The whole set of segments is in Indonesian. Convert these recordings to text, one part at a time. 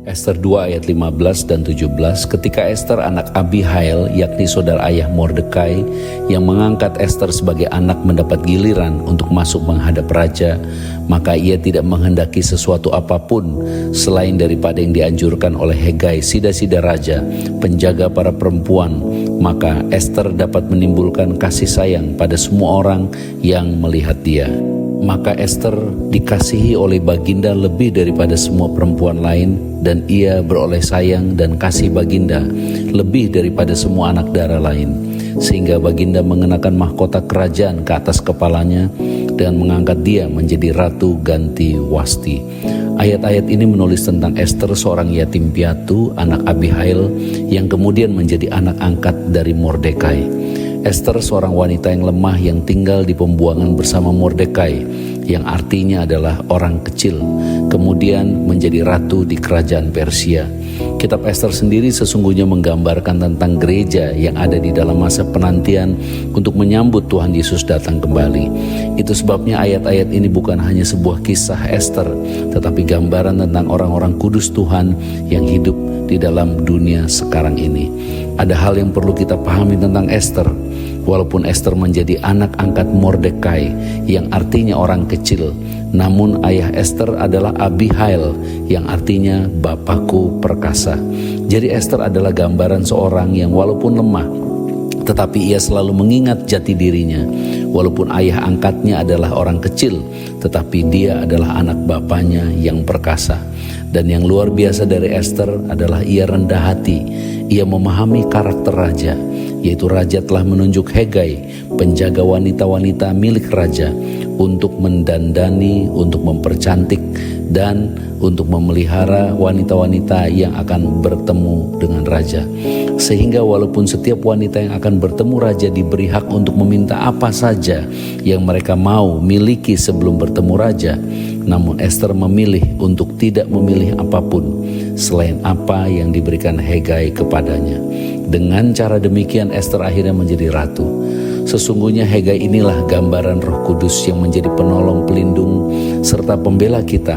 Ester 2 ayat 15 dan 17, ketika Ester anak Abihail, yakni saudara ayah Mordekai, yang mengangkat Ester sebagai anak mendapat giliran untuk masuk menghadap raja, maka ia tidak menghendaki sesuatu apapun selain daripada yang dianjurkan oleh Hegai, sida-sida raja, penjaga para perempuan. Maka Ester dapat menimbulkan kasih sayang pada semua orang yang melihat dia. Maka Ester dikasihi oleh Baginda lebih daripada semua perempuan lain, dan ia beroleh sayang dan kasih Baginda lebih daripada semua anak darah lain, sehingga Baginda mengenakan mahkota kerajaan ke atas kepalanya dan mengangkat dia menjadi ratu ganti Wasti. Ayat-ayat ini menulis tentang Ester, seorang yatim piatu, anak Abihail, yang kemudian menjadi anak angkat dari Mordekai. Ester seorang wanita yang lemah yang tinggal di pembuangan bersama Mordekai, yang artinya adalah orang kecil, kemudian menjadi ratu di kerajaan Persia. Kitab Ester sendiri sesungguhnya menggambarkan tentang gereja yang ada di dalam masa penantian untuk menyambut Tuhan Yesus datang kembali. Itu sebabnya ayat-ayat ini bukan hanya sebuah kisah Ester, tetapi gambaran tentang orang-orang kudus Tuhan yang hidup di dalam dunia sekarang ini. Ada hal yang perlu kita pahami tentang Ester. Walaupun Ester menjadi anak angkat Mordekai, yang artinya orang kecil, namun ayah Ester adalah Abihail, yang artinya bapakku perkasa. Jadi Ester adalah gambaran seorang yang walaupun lemah, tetapi ia selalu mengingat jati dirinya. Walaupun ayah angkatnya adalah orang kecil, tetapi dia adalah anak bapaknya yang perkasa. Dan yang luar biasa dari Ester adalah ia rendah hati. Ia memahami karakter raja, yaitu raja telah menunjuk Hegai, penjaga wanita-wanita milik raja, untuk mendandani, untuk mempercantik, dan untuk memelihara wanita-wanita yang akan bertemu dengan raja. Sehingga walaupun setiap wanita yang akan bertemu raja diberi hak untuk meminta apa saja yang mereka mau miliki sebelum bertemu raja, namun Ester memilih untuk tidak memilih apapun selain apa yang diberikan Hegai kepadanya. Dengan cara demikian Ester akhirnya menjadi ratu. Sesungguhnya Hegai inilah gambaran Roh Kudus yang menjadi penolong, pelindung, serta pembela kita.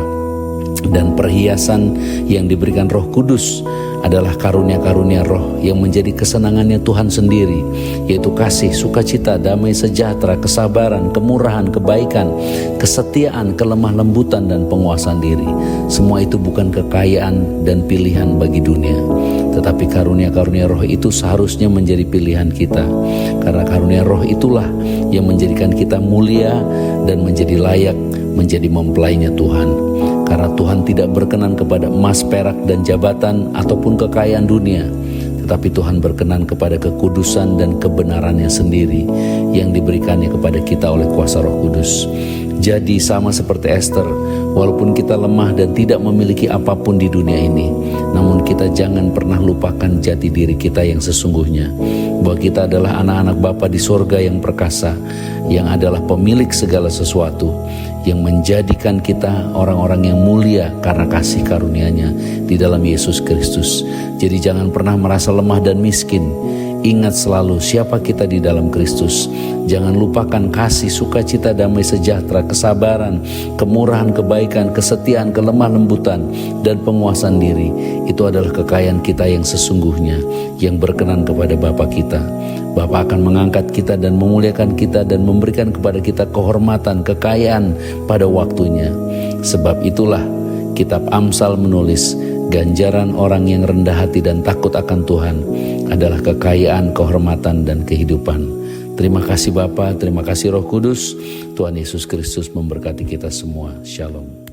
Dan perhiasan yang diberikan Roh Kudus adalah karunia-karunia roh yang menjadi kesenangannya Tuhan sendiri, yaitu kasih, sukacita, damai sejahtera, kesabaran, kemurahan, kebaikan, kesetiaan, kelemah lembutan, dan penguasaan diri. Semua itu bukan kekayaan dan pilihan bagi dunia, tetapi karunia-karunia roh itu seharusnya menjadi pilihan kita, karena karunia roh itulah yang menjadikan kita mulia dan menjadi layak menjadi mempelainya Tuhan. Karena Tuhan tidak berkenan kepada emas, perak, dan jabatan ataupun kekayaan dunia, tetapi Tuhan berkenan kepada kekudusan dan kebenarannya sendiri yang diberikannya kepada kita oleh kuasa Roh Kudus. Jadi sama seperti Ester, walaupun kita lemah dan tidak memiliki apapun di dunia ini, namun kita jangan pernah lupakan jati diri kita yang sesungguhnya, bahwa kita adalah anak-anak Bapa di sorga yang perkasa, yang adalah pemilik segala sesuatu, yang menjadikan kita orang-orang yang mulia karena kasih karunia-Nya di dalam Yesus Kristus. Jadi jangan pernah merasa lemah dan miskin. Ingat selalu siapa kita di dalam Kristus. Jangan lupakan kasih, sukacita, damai sejahtera, kesabaran, kemurahan, kebaikan, kesetiaan, kelemah lembutan, dan penguasaan diri. Itu adalah kekayaan kita yang sesungguhnya, yang berkenan kepada Bapa kita. Bapa akan mengangkat kita dan memuliakan kita dan memberikan kepada kita kehormatan, kekayaan pada waktunya. Sebab itulah kitab Amsal menulis, ganjaran orang yang rendah hati dan takut akan Tuhan adalah kekayaan, kehormatan, dan kehidupan. Terima kasih Bapa, terima kasih Roh Kudus. Tuhan Yesus Kristus memberkati kita semua. Shalom.